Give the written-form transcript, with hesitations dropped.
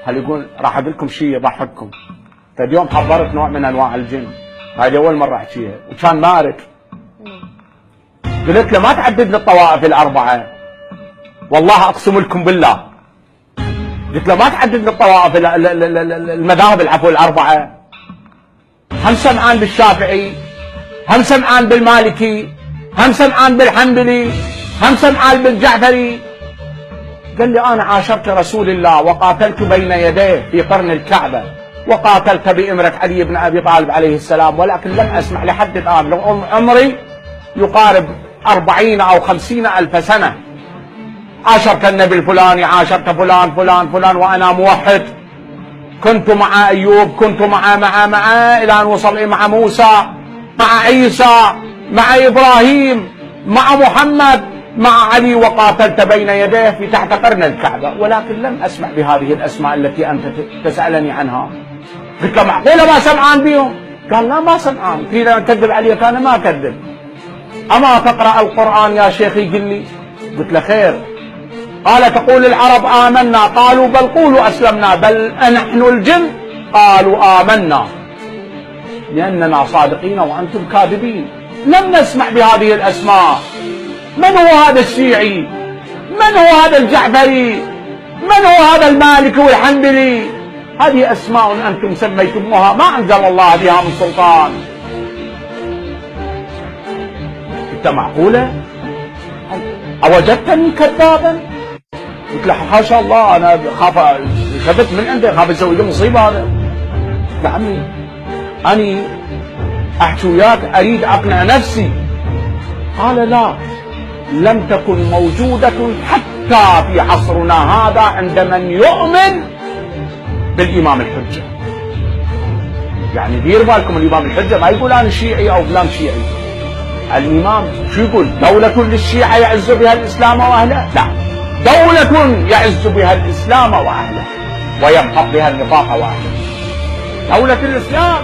هل يقول راح اقول لكم شيء يضحككم. فاليوم حضرت نوع من انواع الجن، هذه اول مره احكيها، وكان مارد. قلت له ما تعدد لي الطوائف الاربعه، والله اقسم لكم بالله. قلت له ما تعدد لي الطوائف المذاهب العفو الاربعه. هم سمعان بالشافعي، هم سمعان بالمالكي، هم سمعان بالحنبلي، هم سمعان بالجعفري. قال لي انا عاشرت رسول الله وقاتلت بين يديه في قرن الكعبه، وقاتلت بامرة علي بن ابي طالب عليه السلام، ولكن لم اسمع لحد الان، لو عمري يقارب 40 أو 50 ألف سنة عاشرت النبي الفلاني، عاشرت فلان فلان فلان، وانا موحد. كنت مع ايوب، كنت مع الى ان وصل مع موسى، مع عيسى، مع ابراهيم، مع محمد، مع علي، وقاتلت بين يديه في تحت قرن الكعبه، ولكن لم اسمع بهذه الاسماء التي انت تسالني عنها. قلت له معقوله ما سمعان بهم؟ قال لا ما سمعان. قيل انا كذب عليك؟ انا ما اكذب. اما تقرا القران يا شيخي؟ قل لي. قلت له خير. قال تقول العرب آمنا، قالوا بل قولوا أسلمنا، بل أنحن الجن قالوا آمنا، لأننا صادقين وأنتم كاذبين. لم نسمع بهذه الأسماء. من هو هذا الشيعي؟ من هو هذا الجعفري؟ من هو هذا المالكي والحنبلي؟ هذه أسماء أنتم سميتموها ما أنزل الله بها من سلطان. أنت معقولة؟ أوجدتني كذابا؟ قلت له حاشا الله، انا خاف خفت من عنده، خاف اسوي له مصيبه. هذا يا عمي اني احكي وياك اريد اقنع نفسي. قال لا، لم تكن موجوده حتى في عصرنا هذا عند من يؤمن بالامام الحجه. يعني دير بالكم، الامام الحجه ما يقول انا شيعي او فلان شيعي. الامام شو يقول؟ دوله للشيعه يعز بها الاسلام واهله؟ لا، دولة يعز بها الإسلام وأهله ويمحق بها النفاق وأهله. دولة الإسلام.